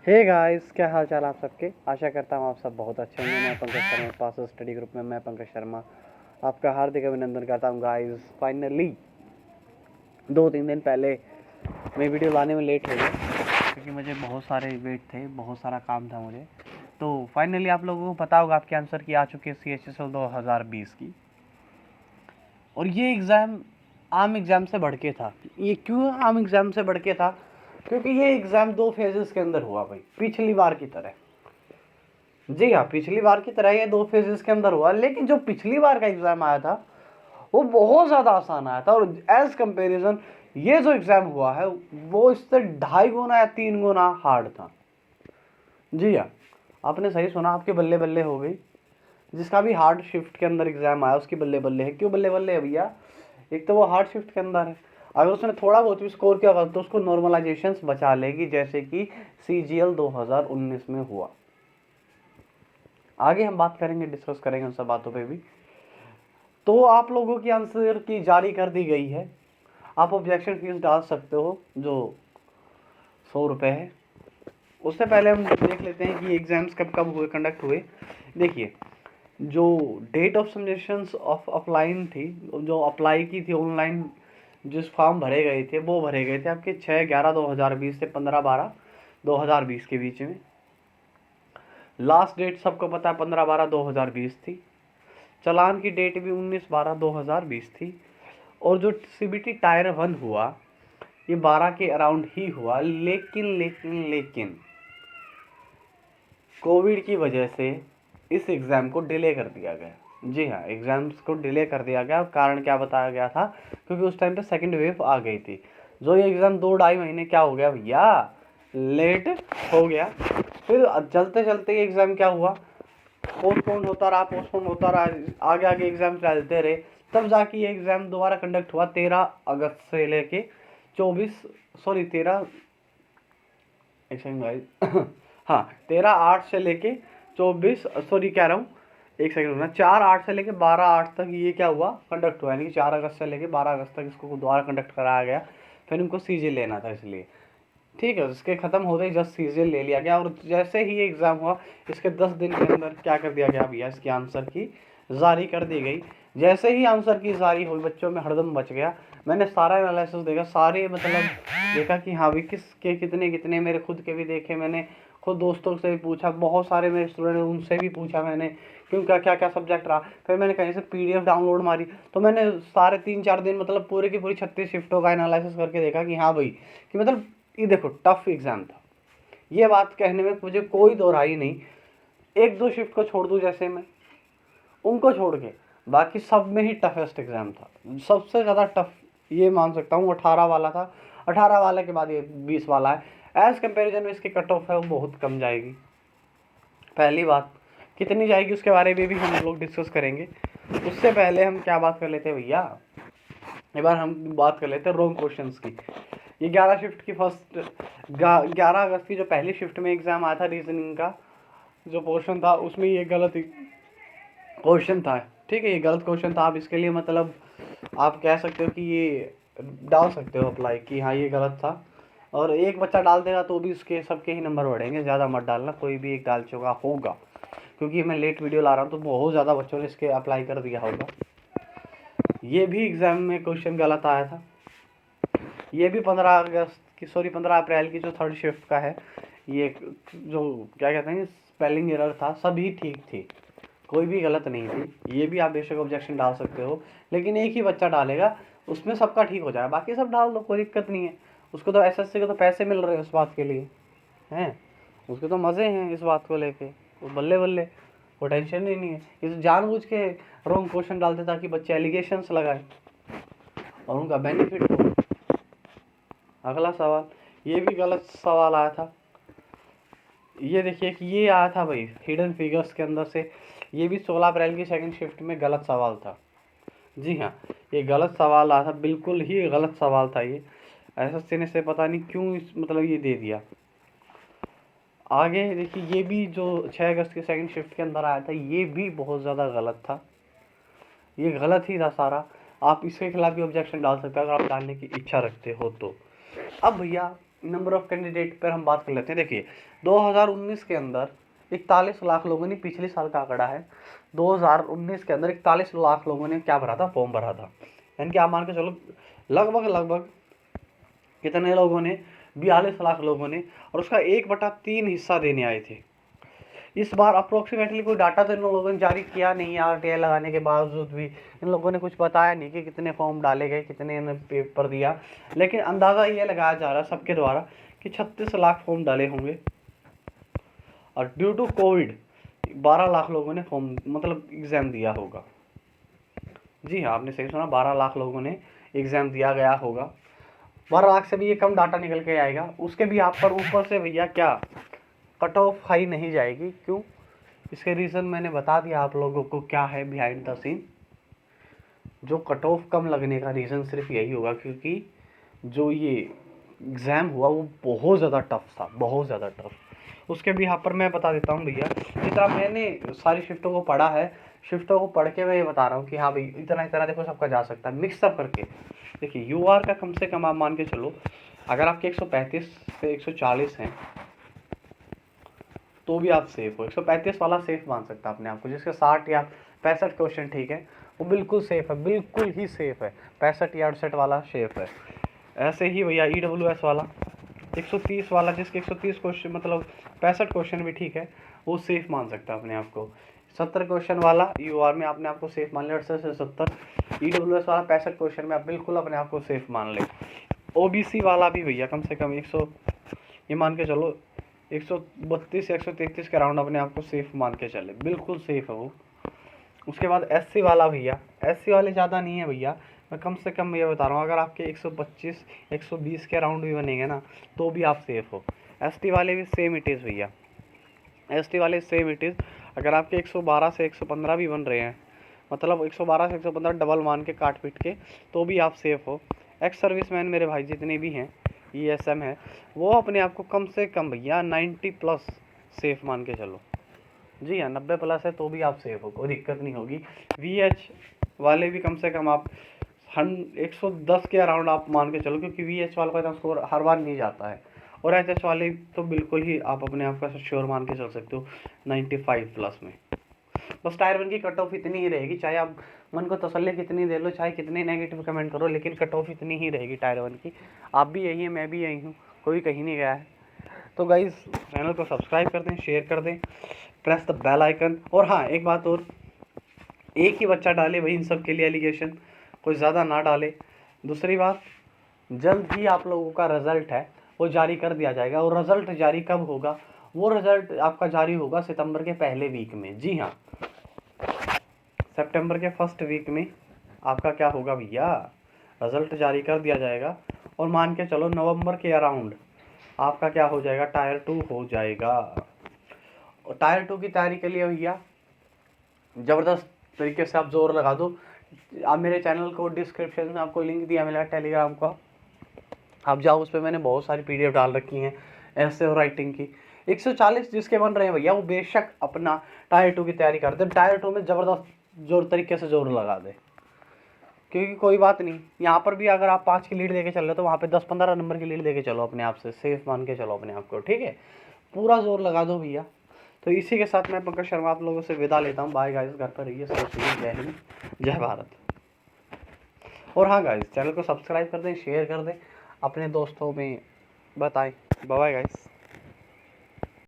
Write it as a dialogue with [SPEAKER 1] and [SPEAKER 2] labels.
[SPEAKER 1] Hey guys, क्या हाल चाल आप सबके। आशा करता हूँ आप सब बहुत अच्छे होंगे। मैं पंकज शर्मा, पास स्टडी ग्रुप में मैं पंकज शर्मा आपका हार्दिक अभिनंदन करता हूँ। गाइस फाइनली 2-3 दिन पहले मैं वीडियो लाने में लेट हो गया क्योंकि मुझे बहुत सारे वेट थे, बहुत सारा काम था मुझे। तो फाइनली आप लोगों को पता होगा आपके आंसर की आ चुकी है CHSL 2020 की। और ये एग्ज़ाम आम एग्ज़ाम से बढ़ के था। ये क्यों आम एग्ज़ाम से बढ़ के था? क्योंकि ये एग्ज़ाम 2 फेजेस के अंदर हुआ भाई, पिछली बार की तरह। जी हाँ, पिछली बार की तरह ये 2 फेजेस के अंदर हुआ। लेकिन जो पिछली बार का एग्ज़ाम आया था वो बहुत ज़्यादा आसान आया था, और एज कंपेरिजन ये जो एग्ज़ाम हुआ है वो इससे 2.5 गुना या 3 गुना हार्ड था। जी हाँ, आपने सही सुना, आपके बल्ले बल्ले हो गई। जिसका भी हार्ड शिफ्ट के अंदर एग्ज़ाम आया उसकी बल्ले बल्ले है। क्यों बल्ले बल्ले है भैया? एक तो वो हार्ड शिफ्ट के अंदर है, अगर उसने थोड़ा बहुत भी स्कोर किया होगा तो उसको नॉर्मलाइजेशंस बचा लेगी, जैसे कि CGL 2019 में हुआ। आगे हम बात करेंगे, डिस्कस करेंगे उन सब बातों पे भी। तो आप लोगों की आंसर की जारी कर दी गई है। आप ऑब्जेक्शन फीस डाल सकते हो जो 100 रुपये है। उससे पहले हम देख लेते हैं कि एग्ज़ाम्स कब कब हुए, कंडक्ट हुए। देखिए, जो date of submissions of offline थी, जो अप्लाई की थी ऑनलाइन, जिस फॉर्म भरे गए थे वो भरे गए थे आपके 6/11/2020 से 15/12/2020 के बीच में। लास्ट डेट सबको पता है 15/12/2020 थी। चालान की डेट भी 19/12/2020 थी। और जो CBT टायर 1 हुआ ये 12 के अराउंड ही हुआ। लेकिन कोविड की वजह से इस एग्ज़ाम को डिले कर दिया गया। जी हाँ, एग्ज़ाम्स को डिले कर दिया गया। कारण क्या बताया गया था? क्योंकि उस टाइम पे सेकंड वेव आ गई थी। जो ये एग्ज़ाम 2-2.5 महीने क्या हो गया भैया, लेट हो गया। फिर चलते चलते ये एग्ज़ाम क्या हुआ, पोस्टपोन होता रहा, आगे आगे एग्ज़ाम चलते रहे। तब जाके ये एग्ज़ाम दोबारा कंडक्ट हुआ 13 अगस्त से लेके 24 सॉरी 13 हाँ 13/8 से लेके 24 सॉरी कह रहा हूँ, एक सेकंड रुकना, 4/8 से लेके 12/8 तक ये क्या हुआ, कंडक्ट हुआ। यानी कि 4 अगस्त से लेके 12 अगस्त तक इसको दोबारा कंडक्ट कराया गया। फिर इनको CG लेना था इसलिए, ठीक है। इसके ख़त्म होते ही जस्ट CG ले लिया गया। और जैसे ही ये एग्ज़ाम हुआ इसके 10 दिन के अंदर क्या कर दिया गया भैया, इसकी आंसर की जारी कर दी गई। जैसे ही आंसर की जारी हुई बच्चों में हड़दम मच गया। मैंने सारा एनालिसिस देखा, सारे मतलब देखा कि हाँ भाई किसके कितने कितने, मेरे खुद के भी देखे, मैंने खुद दोस्तों से भी पूछा, बहुत सारे मेरे स्टूडेंट उनसे भी पूछा मैंने क्यों क्या क्या क्या सब्जेक्ट रहा। फिर मैंने कहीं से PDF डाउनलोड मारी, तो मैंने सारे 3-4 दिन मतलब पूरे की पूरी 36 शिफ्टों का एनालिसिस करके देखा कि हाँ भाई, कि मतलब ये देखो टफ एग्ज़ाम था। ये बात कहने में मुझे कोई दोहराई नहीं। 1-2 शिफ्ट को छोड़ दूँ, जैसे मैं उनको छोड़ के बाकी सब में ही टफेस्ट एग्ज़ाम था। सबसे ज़्यादा टफ ये मान सकता हूँ 18 वाला था। 18 वाले के बाद ये 20 वाला है। एज़ कंपेरिजन में इसकी कट ऑफ है वो बहुत कम जाएगी। पहली बात, कितनी जाएगी उसके बारे में भी हम लोग डिस्कस करेंगे। उससे पहले हम क्या बात कर लेते हैं भैया, एक बार हम बात कर लेते हैं रॉन्ग क्वेश्चंस की। ये 11 शिफ्ट की 11 अगस्त की जो पहली शिफ्ट में एग्ज़ाम आया था, रीजनिंग का जो पोर्शन था उसमें ये गलत क्वेश्चन था। ठीक है, ये गलत क्वेश्चन था। आप इसके लिए मतलब आप कह सकते हो कि ये डाल सकते हो अप्लाई कि हाँ ये गलत था। और एक बच्चा डाल देगा तो भी उसके सबके ही नंबर बढ़ेंगे, ज़्यादा मत डालना, कोई भी एक डाल चुका होगा। क्योंकि मैं लेट वीडियो ला रहा हूँ तो बहुत ज़्यादा बच्चों ने इसके अप्लाई कर दिया होगा। ये भी एग्ज़ाम में क्वेश्चन गलत आया था। ये भी 15 अप्रैल की जो थर्ड शिफ्ट का है, ये जो क्या कहते हैं स्पेलिंग एरर था, सभी ठीक थी, कोई भी गलत नहीं थी। ये भी आप बेशक ऑब्जेक्शन डाल सकते हो, लेकिन एक ही बच्चा डालेगा उसमें सबका ठीक हो जाएगा, बाकी सब डाल दो, कोई दिक्कत नहीं है। उसको तो SSC को तो पैसे मिल रहे हैं उस बात के लिए, हैं उसके तो मज़े हैं इस बात को लेके, वो बल्ले बल्ले, वो टेंशन ही नहीं है। इस जानबूझ के रॉन्ग क्वेश्चन डालते ताकि बच्चे एलिगेशंस लगाए और उनका बेनिफिट हो। अगला सवाल, ये भी गलत सवाल आया था। ये देखिए कि ये आया था भाई हिडन फिगर्स के अंदर से। ये भी 16 अप्रैल की सेकंड शिफ्ट में गलत सवाल था। जी हाँ, ये गलत सवाल आया था, बिल्कुल ही गलत सवाल था ये। SSC ने से पता नहीं क्यों मतलब ये दे दिया। आगे देखिए, ये भी जो 6 अगस्त की सेकंड शिफ्ट के अंदर आया था ये भी बहुत ज़्यादा गलत था। ये गलत ही था सारा। आप इसके खिलाफ भी ऑब्जेक्शन डाल सकते हैं अगर आप डालने की इच्छा रखते हो तो। अब भैया नंबर ऑफ कैंडिडेट पर हम बात कर लेते हैं। देखिए 2019 के अंदर 41 लाख लोगों ने, पिछले साल का आंकड़ा है, 2019 के अंदर 41 लाख लोगों ने क्या भरा था, फॉर्म भरा था। यानी कि आप मान के चलो लगभग कितने लोगों ने, 42 लाख लोगों ने, और उसका 1/3 हिस्सा देने आए थे। इस बार अप्रोक्सीमेटली कोई डाटा तो इन लोगों ने जारी किया नहीं है, आरटीआई लगाने के बावजूद भी इन लोगों ने कुछ बताया नहीं कि कितने फॉर्म डाले गए, कितने ने पेपर दिया, लेकिन अंदाज़ा ये लगाया जा रहा है सबके द्वारा कि 36 लाख फॉर्म डाले होंगे। और ड्यू टू कोविड 12 लाख लोगों ने फॉर्म मतलब एग्ज़ाम दिया होगा। जी हाँ, आपने सही सुना, 12 लाख लोगों ने एग्ज़ाम दिया गया होगा। 12 लाख से भी ये कम डाटा निकल के आएगा। उसके भी आप पर ऊपर से भैया क्या कट ऑफ हाई नहीं जाएगी। क्यों? इसके रीज़न मैंने बता दिया आप लोगों को क्या है बिहाइंड द सीन। जो कट ऑफ कम लगने का रीज़न सिर्फ यही होगा क्योंकि जो ये एग्ज़ाम हुआ वो बहुत ज़्यादा टफ था, बहुत ज़्यादा टफ। उसके भी यहाँ पर मैं बता देता हूँ भैया, जितना मैंने सारी शिफ्टों को पढ़ा है, शिफ्टों को पढ़ के मैं ये बता रहा हूँ कि हाँ भाई इतना इतना देखो सबका जा सकता है, मिक्सअप करके। देखिए यूआर का कम से कम आप मान के चलो, अगर आपके 135 से 140 हैं तो भी आप सेफ हो। 135 वाला सेफ मान सकता है अपने आप को, जिसके 60 या 65 क्वेश्चन ठीक है, वो बिल्कुल सेफ है, बिल्कुल ही सेफ है। 65 या 68 वाला सेफ है। ऐसे ही भैया EWS वाला 130 वाला, जिसके 130 क्वेश्चन मतलब 65 क्वेश्चन भी ठीक है, वो सेफ मान सकता है अपने आप को। 70 क्वेश्चन वाला यूआर में आपने आपको सेफ मान लिया, 68 से 70। EWS वाला 65 क्वेश्चन में आप बिल्कुल अपने आप को सेफ मान ले। OBC वाला भी भैया कम से कम 100 ये मान के चलो 132 या 133 के राउंड अपने आप को सेफ मान के चले, बिल्कुल सेफ है वो। उसके बाद SC वाला भैया, SC वाले ज़्यादा नहीं है भैया, मैं कम से कम ये बता रहा हूँ, अगर आपके 125 120 के राउंड भी बनेंगे ना तो भी आप सेफ हो। ST वाले भी सेम इट इज़ भैया, ST वाले सेम इट इज़। अगर आपके 112 से 115 भी बन रहे हैं, मतलब 112 से 115 डबल मान के काट पीट के, तो भी आप सेफ हो। एक्स सर्विस मैन मेरे भाई जितने भी हैं, ESM है, वो अपने आप को कम से कम भैया 90 प्लस सेफ मान के चलो। जी हाँ, 90 प्लस है तो भी आप सेफ हो, कोई दिक्कत नहीं होगी। VH वाले भी कम से कम आप 110 के अराउंड आप मान के चलो, क्योंकि VH वाले का इतना स्कोर हर बार नहीं जाता है। और HS वाले तो बिल्कुल ही आप अपने आप का श्योर मान के चल सकते हो 95 प्लस में। बस टायर 1 की कट ऑफ इतनी ही रहेगी, चाहे आप मन को तसल्ली कितनी दे लो, चाहे कितने नेगेटिव कमेंट करो, लेकिन कट ऑफ इतनी ही रहेगी टायर 1 की। आप भी यही हैं, मैं भी यही हूँ, कोई कहीं नहीं गया है। तो गाइज़ चैनल को सब्सक्राइब कर दें, शेयर कर दें, प्रेस द बेल आइकन। और हाँ एक बात और, एक ही बच्चा डाले भाई इन सब के लिए एलिगेशन, कोई ज़्यादा ना डाले। दूसरी बात, जल्द ही आप लोगों का रिज़ल्ट है वो जारी कर दिया जाएगा। और रिज़ल्ट जारी कब होगा? वो रिज़ल्ट आपका जारी होगा सितंबर के पहले वीक में। जी हाँ, सितंबर के फर्स्ट वीक में आपका क्या होगा भैया, रिज़ल्ट जारी कर दिया जाएगा। और मान के चलो नवंबर के अराउंड आपका क्या हो जाएगा, टायर 2 हो जाएगा। और टायर 2 की तैयारी के लिए भैया ज़बरदस्त तरीके से आप जोर लगा दो। आप मेरे चैनल को डिस्क्रिप्शन में आपको लिंक दिया मिला टेलीग्राम का, आप जाओ, उस पर मैंने बहुत सारी PDF डाल रखी हैं ऐसे और राइटिंग की। 140 जिसके बन रहे हैं भैया वो बेशक अपना टायर 2 की तैयारी करते हैं, टायर 2 में ज़बरदस्त जोर तरीके से जोर लगा दे। क्योंकि कोई बात नहीं, यहाँ पर भी अगर आप 5 की लीड लेके चल रहे हो तो वहाँ पे 10-15 नंबर की लीड लेके चलो अपने आप से, सेफ मान के चलो अपने आप को, ठीक है। पूरा जोर लगा दो भैया। तो इसी के साथ मैं पंकज शर्मा आप लोगों से विदा लेता हूँ। बाय गाइस, घर पर रहिए, सेफ रहिए, जय हिंद, जय भारत। और हाँ गाइस, चैनल को सब्सक्राइब कर दें, शेयर कर दें, अपने दोस्तों में बताएं। Bye guys.